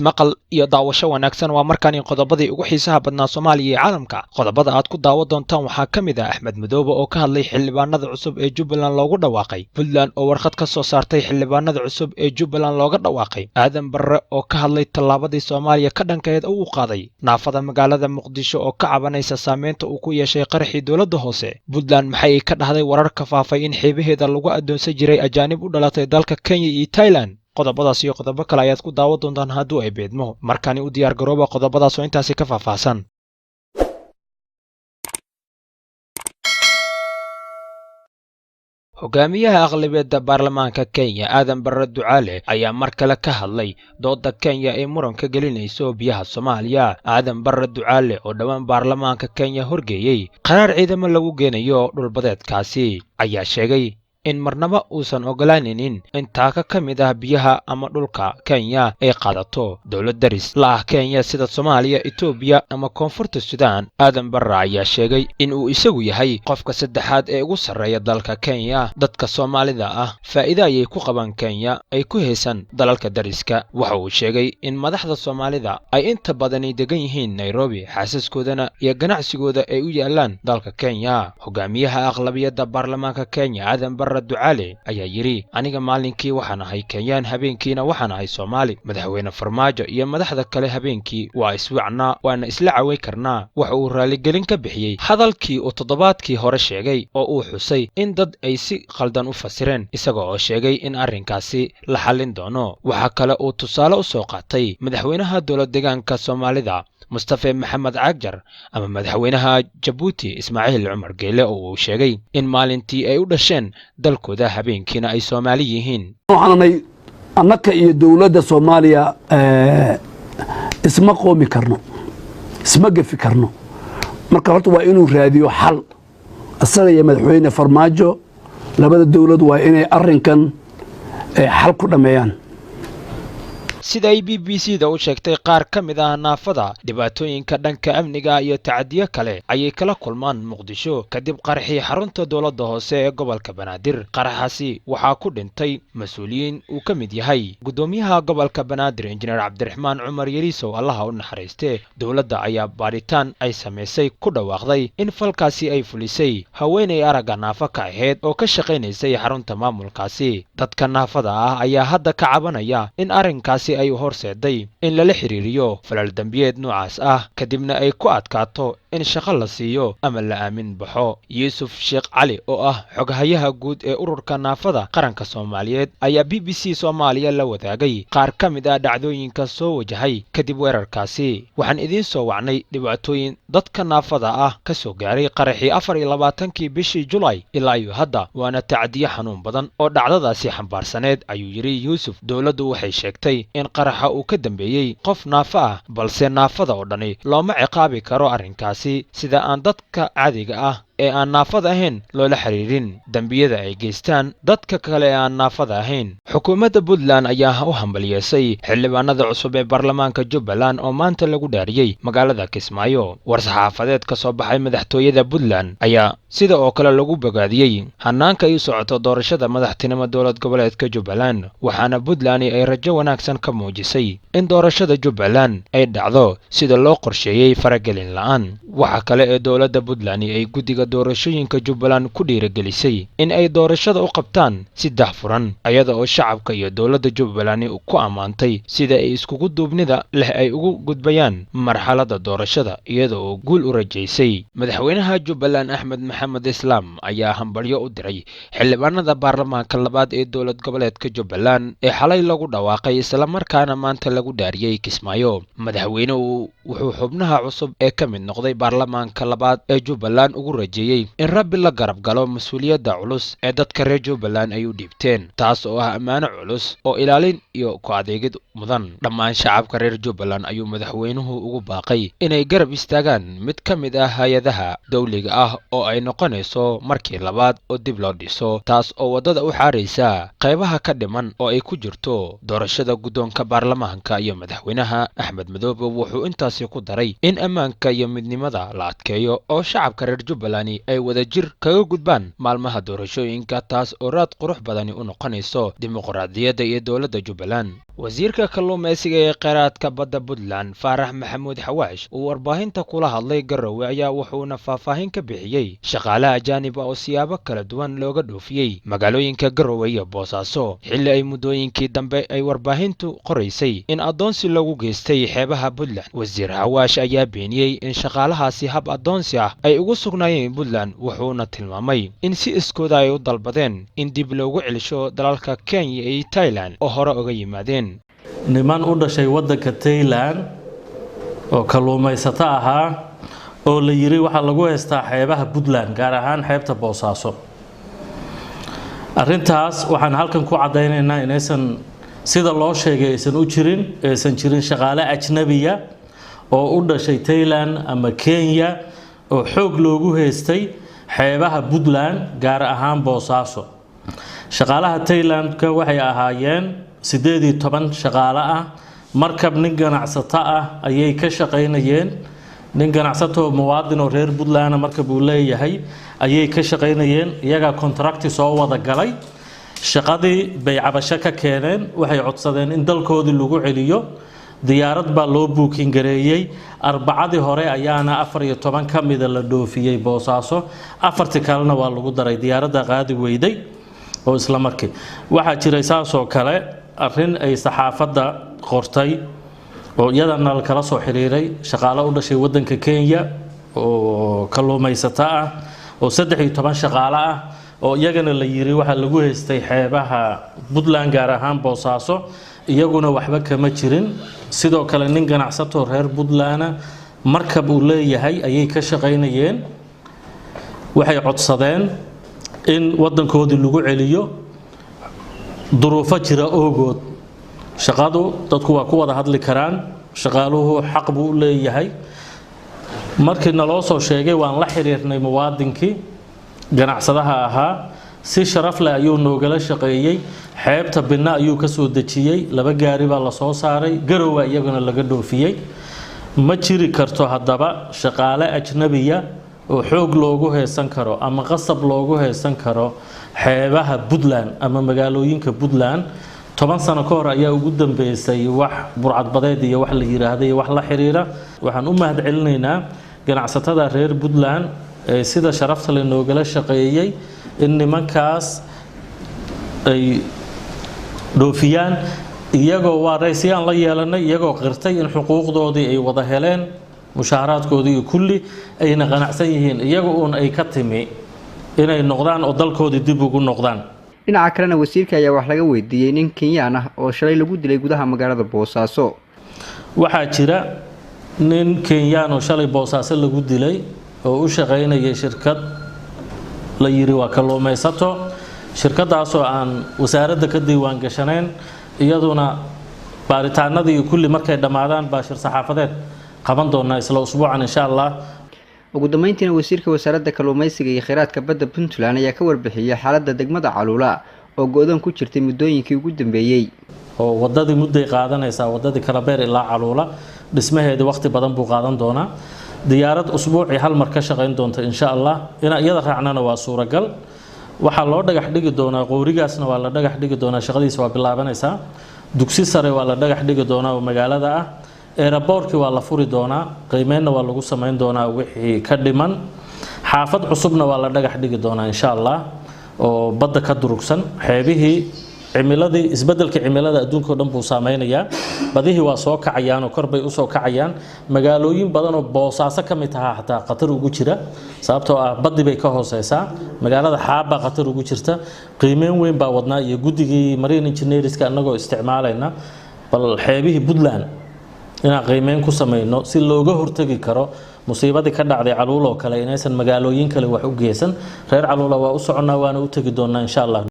ismaqal iyo daawasho wanaagsan waa markaan qodobadii ugu xiisaha badnaa Soomaaliya iyo caalamka. Qodobada aad ku daawan doontaan waxaa ka mid ah Axmed Madoobe oo ka hadlay xildhibaanada cusub ee Jubbaland loogu dhawaaqay, Puntland oo warqad ka soo saartay xildhibaanada cusub ee Jubbaland looga dhawaaqay, Aadan Barre oo ka hadlay tallaabadii Soomaaliya ka dhankeed uu qaaday, naafada magaalada Muqdisho oo ka cabanaysa saameynta uu ku yeeshay qaraxii dowladda hoose, Puntland maxay ka dhahday wararka faafay in xeebaheeda lagu adoonsan jiray ajaanib u dhalatay dalka Kenya iyo Thailand. qodobadaas iyo qodobo kale ayaad ku daawan doontaan hadduu ay beedmo. markaani u diyaar garooba qodobadaas oo intaasi ka faahfaahsan. hogaamiyaha aqlabiyadda baarlamaanka Kenya Aadan Barre Ducaale ayaa mar kale ka hadlay dooda Kenya ee muranka gelinayso biyaha Soomaaliya. Aadan Barre Ducaale oo dhawaan baarlamaanka Kenya horgeeyay qaraar ciidamo lagu geenayo dhulbadeedkaasi ayaa sheegay in marnaba uusan ogolaanaynin in taaka ka mid ah biyaha ama dhulka Kenya ay qaadato dowlad daris la ah Kenya sida Soomaaliya, Itoobiya ama Koonfurta Suudaan. Aadan Barre ayaa sheegay in uu isagu yahay qofka saddexaad ee ugu sarreeya dalka Kenya. dadka Soomaalida ah faa'iido ayay ku qabaan Kenya ay ku heesan dalalka dariska. waxa uu sheegay in madaxda Soomaalida ay inta badan degan yihiin Nairobi, xaasaskoodana iyo ganacsigooda ay u yaalaan dalka Kenya. hogaamiyaha aqlabiyadda baarlamaanka Kenya Aadan Barre Ducaale ayaa yiri, aniga maalinkii waxaan ahay Kenyaan, habeenkiina waxaan ahay Soomaali. madaxweyne Farmaajo iyo madaxda kale habeenkii waa iswacnaa, waana isla caawin karnaa. waxa uu raaligelin ka bixiyey hadalkii uu toddobaadkii hore sheegay oo uu xusay in dad ay si qaldan u fasireen, isaga oo sheegay in arrinkaasi la xallin doono. waxa kale uu tusaale u soo qaatay madaxweynaha dowlad deegaanka Soomaalida Mustafa Maxamed Cagjar ama madaxweynaha Jabuuti Ismaaciil Cumar Geele oo uu sheegay in maalintii ay u dhasheen dalkooda habeenkiina ay Soomaali yihiin. waxaanay annaka iyo dowladda Soomaaliya isma qoomi karno, isma gafi karno. marka horta waa inuu raadiyo xal. asaga iyo madaxweyne Farmaajo labada dowlad waa inay arrinkan xal ku dhameeyaan. sida ay BBC-da u sheegtay, qaar ka mid ah naafada dhibaatooyinka dhanka amniga iyo tacadiyo kale ayay kala kulmaan Muqdisho kadib qaraxii xarunta dowladda hoose ee gobolka Banaadir. qaraxaasi waxaa ku dhintay mas'uuliyiin uu ka mid yahay gudoomiyaha gobolka Banaadir Injineer Cabdiraxmaan Cumar Yariisow, allaha u naxariistee. dowladda ayaa baaritaan ay samaysay ku dhawaaqday in falkaasi ay fulisay haweeney aragga naafa ka ahayd oo ka shaqaynaysay xarunta maamulkaasi. dadka naafada ah ayaa hadda ka cabanaya in arrinkaasi ay horseeday in lala xiriiriyo falal dambiyeed noocaas ah, kadibna ay ku adkaato in shaqo la siiyo ama la aamin baxo. Yuusuf Sheekh Cali oo ah xoghayaha guud ee ururka naafada qaranka Soomaaliyeed ayaa BBC Soomaaliya la wadaagay qaar ka mid ah dhacdooyinka soo wajahay kadib weerarkaasi. waxaan idiin soo wacnay dhibaatooyin dadka naafada ah ka soo gaaray qaraxii 24kii bishii Julaay ilaa iyo hadda, waana tacdiyo xanuun badan oo dhacdadaasi xambaarsaneed, ayuu yiri Yuusuf. dowladdu waxay sheegtay in qaraxa uu ka dambeeyey qof naafo ah, balse naafada oo dhani looma ciqaabi karo arrinkaasi sida aan dadka caadiga ah ee aan naafada ahayn loola xiriirin dambiyada ay geystaan dadka kale ee aan naafada ahayn. xukuumadda Puntland ayaa u hambaliyeysay xildhibaanada cusub ee baarlamaanka Jubbaland oo maanta lagu dhaariyey magaalada Kismaayo. war-saxaafadeed ka soo baxay madaxtooyada Puntland ayaa sida oo kale lagu bogaadiyey hanaanka ay u socoto doorashada madaxtinimo dowlad goboleedka Jubbaland, waxaana Puntland ay rajo wanaagsan ka muujisay in doorashada Jubbaland ay dhacdo sida loo qorsheeyey faragelin la'aan. waxa kale ee dowladda Puntland ay guddiga doorashooyinka Jubbaland ku dhiirigelisay in ay doorashada u qabtaan si daahfuran, iyada oo shacabka iyo dowladda Jubbaland ku ammaantay sida ay iskugu duubnida leh ay ugu gudbayaan marxaladda doorashada iyada oo guul u rajaysay. madaxweynaha Jubbaland Axmed Maxamed Islaam ayaa hambalyo u diray xildhibaanada baarlamaanka labaad ee dowlad goboleedka Jubbaland ee xalay lagu dhawaaqay isla markaana maanta lagu dhaariyey Kismaayo. madaxweynuhu wuxuu xubnaha cusub ee ka mid noqday baarlamaanka labaad ee Jubbaland ugu rajeeyay in Rabbi la garab galo mas'uuliyadda culus ee dadka reer Jubbaland ay u dhiibteen, taas oo ah ammaano culus oo ilaalin iyo ku adeegid mudan. dhammaan shacabka reer Jubbaland ayuu madaxweynuhu ugu baaqay inay garab istaagaan mid ka mid ah hay'adaha dawliga ah oo ay noqonayso markii labaad oo dib loo dhiso, taas oo wadada u xaaraysa qaybaha ka dhiman oo ay ku jirto doorashada guddoonka baarlamaanka iyo madaxweynaha. Axmed Madoobe wuxuu intaasi ku daray in ammaanka iyo midnimada la adkeeyo oo shacabka reer Jubbaland badani ay wadajir kaga gudbaan maalmaha doorashooyinka taas oo raad qurux badani u noqonayso dimuqraadiyadda iyo dowladda Jubbaland. wasiirka kalluumaysiga ee kheyraadka badda Puntland Faarax Maxamuud Xawaash oo warbaahinta kula hadlay Garowe ayaa wuxuuna faahfaahin ka bixiyay shaqaalaha ajaanib oo siyaabo kala duwan looga dhoofiyay magaalooyinka Garowe iyo Boosaaso xilli ay muddooyinkii dambe ay warbaahintu qoraysay in adoonsi lagu geystay xeebaha Puntland. wasiir Xawaash ayaa beeniyay in shaqaalahaasi hab adoonsi ah ay ugu sugnaayeen Puntland wuxuuna tilmaamay in si iskooda ay u dalbadeen in dib loogu celisho dalalka Kenya iyo Thailand oo hore uga yimaadeen. niman u dhashay waddanka Thailand oo kalluumaysato ahaa oo la yiri waxa lagu haystaa xeebaha Puntland gaar ahaan xeebta Boosaaso. arrintaas waxaan halkan ku cadeynaynaa inaysan sida loo sheegay aysan jirin shaqaale ajnabiya oo u dhashay Thailand ama Kenya oo xoog loogu haystay xeebaha Puntland gaar ahaan Boosaaso. shaqaalaha Thailand-ka waxay ahaayeen 18 shaqaale ah. markab nin ganacsato ah ayay ka shaqaynayeen. nin ganacsato muwaadin oo reer Puntland markab uu leeyahay ayay ka shaqaynayeen. iyaga contract soo wada galay. shaqadii bay cabasho ka keeneen. waxay codsadeen in dalkoodii lagu celiyo. diyaarad baa loo booking gareeyay. arbacadii hore ayaana 14 ka mid la dhoofiyay Boosaaso. 4 kalena waa lagu daray diyaaradda qaadi weyday oo isla markii waxa jiray saasoo kale arrin ay saxaafadda qortay oo iyadana kala soo xiriiray shaqaale u dhashay waddanka Kenya oo kalluumaysato ah oo 13 shaqaale ah oo iyagana la yiri waxa lagu haystay xeebaha Puntland gaar ahaan Boosaaso iyaguna waxba kama jirin. sidoo kale nin ganacsato reer Puntland markab uu leeyahay ayay ka shaqaynayeen. waxay codsadeen in waddankoodii lagu celiyo duruufo jira ogood. shaqadu dadku waa ku wada hadli karaan. shaqaaluhu xaq buu leeyahay. markii naloo soo sheegay waan la xiriirnay muwaadinkii ganacsadaha ahaa. si sharaf leh ayuu noogala shaqeeyay. xeebta Binna ayuu ka soo dejiyay. 2 gaari baa la soo saaray. Garowe iyaguna laga dhoofiyay. ma jiri karto haddaba shaqaale ajnabiya oo xoog loogu heesan karo ama qasab loogu heesan karo xeebaha Puntland ama magaalooyinka Puntland. 10 sano ka hor ayaa ugu dambeysay wax burcadbadeed iyo wax la yiraahday wax la xiriira. waxaan u mahad celinaynaa ganacsatada reer Puntland ee sida sharafta leh noogala shaqeeyay in nimankaas ay dhoofiyaan iyagoo waaraysiyan la yeelanay iyagoo qirtay in xuquuqdoodii ay wada heleen mushaharaadkoodii kulli ayna qanacsan yihiin iyagoo ay ka timi inay noqdaan oo dalkoodii dib ugu noqdaan. dhinaca kalena wasiirka ayaa wax laga weydiiyay nin Kenyaan ah oo shalay lagu dilay gudaha magaalada Boosaaso. waxaa jira nin Kenyaan oo shalay Boosaaso lagu dilay oo u shaqaynayay shirkad la yiri waa kalluumaysato. shirkadaas oo aan wasaaradda ka diiwaan gashaneen iyaduna baaritaanadii kulli markay dhamaadaan baashir saxaafadeed qaban doona isla usbuucan insha Allah. ugu dambeyntiina wasiirka wasaaradda kalluumaysiga iyo kheyraadka badda Puntland ayaa ka warbixiyay xaaladda degmada Caluula oo go'doon ku jirtay muddooyinkii ugu dambeeyay. oo wadadii mudday qaadanaysaa wadadii Kalabeer ilaa Caluula dhismaheedii waqti badan buu qaadan doonaa. diyaarad usbuuci hal mar ka shaqayn doonta insha Allah. iyada raacnana waa suuragal. waxaa loo dhagax dhigi doonaa qoorigaasna waa la dhagax dhigi doonaa shaqadiisa waa bilaabanaysaa. dugsi sare waa la dhagax dhigi doonaa oo magaalada ah. airportka waa la furi doonaa. qiimeynna waa lagu sameyn doonaa wixii ka dhiman. xaafad cusubna waa la dhagax dhigi doonaa insha Allah oo badda ka durugsan. xeebihii cimiladii isbedelka cimilada adduunka oo dhan buu saameynayaa. badihii waa soo kacayaan oo kor bay u soo kacayaan. magaalooyin badan oo Boosaaso ka mid ah xataa qatar ugu jira sababtoo ah badii bay ka hooseysaa. magaalada Xaaba qatar ugu jirta. qiimeyn weyn baa wadnaa iyo guddigii marine engineerska anagoo isticmaalayna bal xeebihii Puntland inaan qiimeyn ku sameyno si looga hortagi karo musiibadii ka dhacday Caluula oo kale inaysan magaalooyin kale wax u geysan. reer Caluula waa u soconaa waana u tagi doonaa insha Allah.